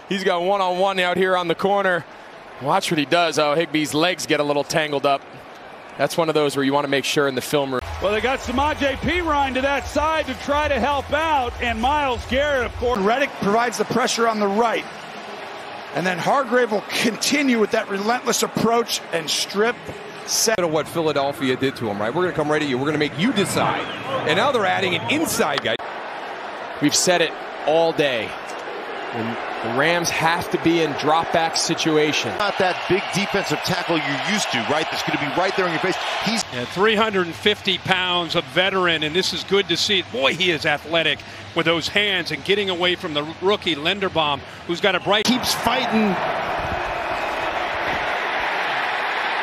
He's got one-on-one out here on the corner. Watch what he does. Oh, Higbee's legs get a little tangled up. That's one of those where you want to make sure in the film room. Well, they got Samaje Perine to that side to try to help out, and Myles Garrett, of course. Reddick provides the pressure on the right. And then Hargrave will continue with that relentless approach and strip set. Of what Philadelphia did to him, right? We're going to come right at you. We're going to make you decide. And now they're adding an inside guy. We've said it all day. And the Rams have to be in drop-back situation. Not that big defensive tackle you're used to, right? That's going to be right there in your face. He's 350 pounds, a veteran, and this is good to see. Boy, he is athletic with those hands and getting away from the rookie Linderbaum, who's got a bright. Keeps fighting.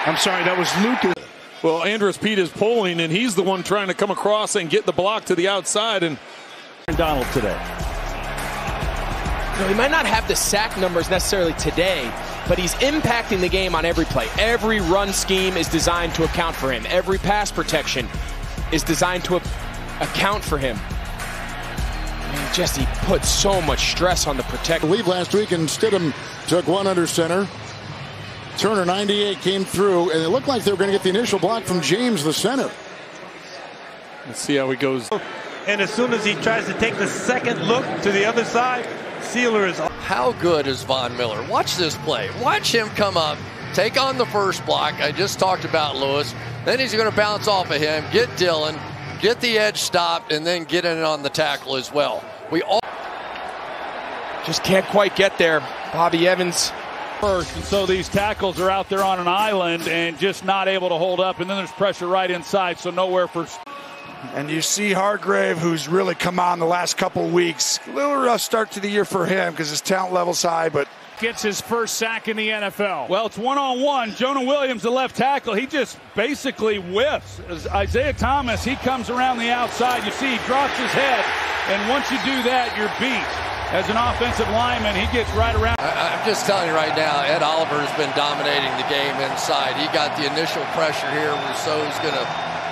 I'm sorry, that was Lucas. Well, Andrus Peat is pulling, and he's the one trying to come across and get the block to the outside. And Donald today. You know, he might not have the sack numbers necessarily today, but he's impacting the game on every play. Every run scheme is designed to account for him. Every pass protection is designed to account for him. And he put so much stress on the protection. I believe last week, and Stidham took one under center. Turner 98 came through, and it looked like they were going to get the initial block from James, the center. let's see how he goes. And as soon as he tries to take the second look to the other side, Sealer is. How good is Von Miller? Watch this play. Watch him come up, take on the first block. I just talked about Lewis. Then he's going to bounce off of him, get Dillon, get the edge stopped, and then get in on the tackle as well. We all just can't quite get there. Bobby Evans. First, and so these tackles are out there on an island and just not able to hold up, and then there's pressure right inside, so nowhere for. And you see Hargrave, who's really come on the last couple weeks. A little rough start to the year for him because his talent level's high, but gets his first sack in the NFL. Well, it's one-on-one. Jonah Williams, the left tackle, he just basically whiffs. As Isaiah Thomas, he comes around the outside. You see, he drops his head, and once you do that, you're beat. As an offensive lineman, he gets right around. I'm just telling you right now, Ed Oliver has been dominating the game inside. He got the initial pressure here. Rousseau's going to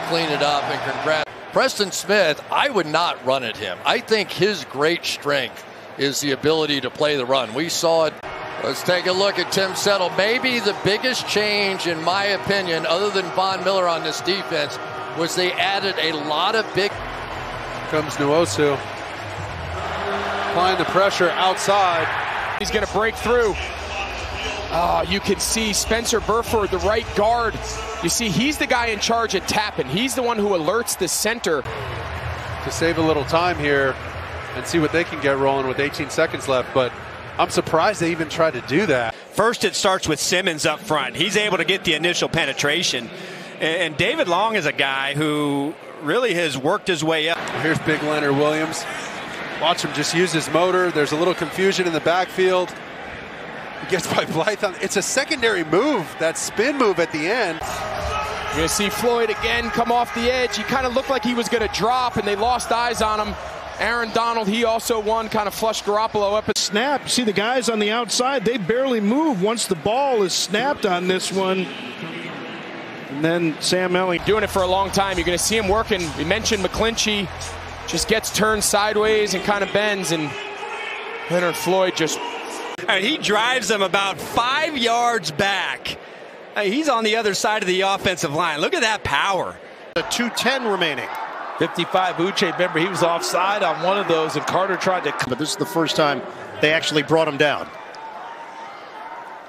clean it up, and congrats. Preston Smith, I would not run at him. I think his great strength is the ability to play the run. We saw it. Let's take a look at Tim Settle. Maybe the biggest change, in my opinion, other than Von Miller on this defense, was they added a lot of big. Comes Nwosu. Applying the pressure outside. He's going to break through. You can see Spencer Burford, the right guard. You see, he's the guy in charge at tapping. He's the one who alerts the center. To save a little time here and see what they can get rolling with 18 seconds left, but I'm surprised they even tried to do that. First, it starts with Simmons up front. He's able to get the initial penetration. And David Long is a guy who really has worked his way up. Here's big Leonard Williams. Watch him just use his motor. There's a little confusion in the backfield. He gets by Blythe. It's a secondary move, that spin move at the end. You're going to see Floyd again come off the edge. He kind of looked like he was going to drop, and they lost eyes on him. Aaron Donald, he also won, kind of flushed Garoppolo up. Snap. See the guys on the outside, they barely move once the ball is snapped on this one. And then Sam Elling. Doing it for a long time. You're going to see him working. We mentioned McClinchy. Just gets turned sideways and kind of bends, and Leonard Floyd just. He drives them about 5 yards back. He's on the other side of the offensive line. Look at that power. 2:10 remaining. 55 Uche, remember he was offside on one of those, and Carter tried to. But this is the first time they actually brought him down.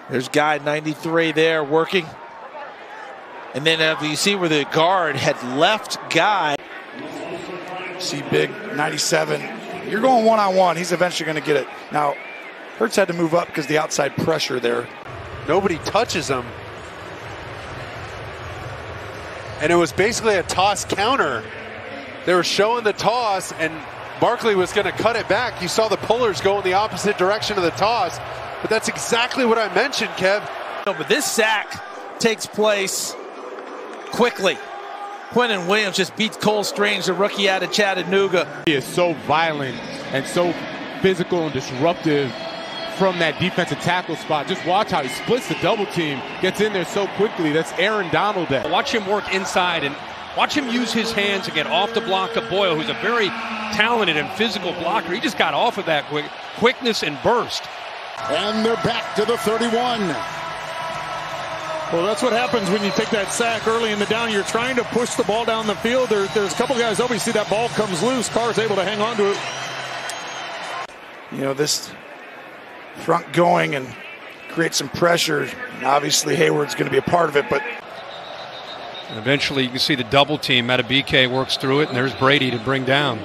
There's guy 93 there working. And then you see where the guard had left guy. see big 97. You're going one-on-one. He's eventually going to get it. Now, Hurts had to move up because the outside pressure there. Nobody touches him. And it was basically a toss counter. They were showing the toss, and Barkley was going to cut it back. You saw the pullers go in the opposite direction of the toss. But that's exactly what I mentioned, Kev. No, but this sack takes place quickly. Quentin Williams just beats Cole Strange, the rookie out of Chattanooga. He is so violent and so physical and disruptive from that defensive tackle spot. Just watch how he splits the double team, gets in there so quickly. That's Aaron Donald there. Watch him work inside and watch him use his hands to get off the block of Boyle, who's a very talented and physical blocker. He just got off of that quickness and burst. And they're back to the 31. Well, that's what happens when you take that sack early in the down. You're trying to push the ball down the field. There's a couple guys over. You see that ball comes loose. Carr's able to hang on to it. You know, this front going and create some pressure. And obviously, Hayward's going to be a part of it, but and eventually you can see the double team. Matabike works through it, and there's Brady to bring down.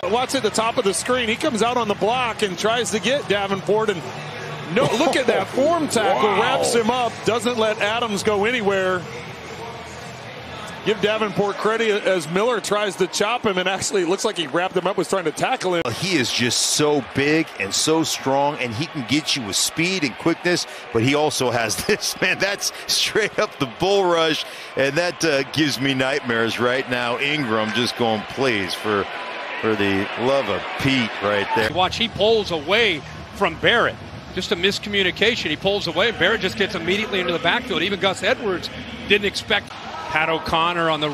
Watch at the top of the screen. He comes out on the block and tries to get Davenport, and no, look at that form tackle. Wow. Wraps him up, doesn't let Adams go anywhere. Give Davenport credit as Miller tries to chop him, and actually it looks like he wrapped him up, was trying to tackle him. He is just so big and so strong, and he can get you with speed and quickness, but he also has this, man, that's straight up the bull rush, and that gives me nightmares right now. Ingram just going, please, for the love of Pete right there. Watch, he pulls away from Barrett. Just a miscommunication. He pulls away, and Barrett just gets immediately into the backfield. Even Gus Edwards didn't expect. Pat O'Connor on the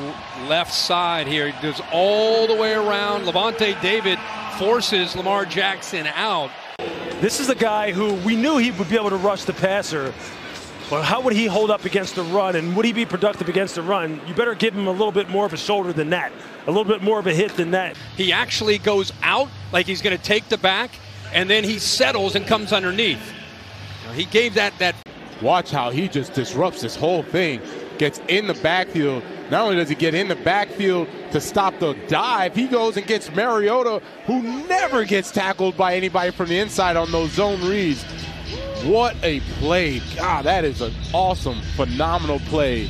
left side here. He goes all the way around. Levante David forces Lamar Jackson out. This is a guy who we knew he would be able to rush the passer. But how would he hold up against the run, and would he be productive against the run? You better give him a little bit more of a shoulder than that, a little bit more of a hit than that. He actually goes out like he's going to take the back, and then he settles and comes underneath. He gave that. Watch how he just disrupts this whole thing. Gets in the backfield. Not only does he get in the backfield to stop the dive, he goes and gets Mariota, who never gets tackled by anybody from the inside on those zone reads. What a play. God, that is an awesome, phenomenal play.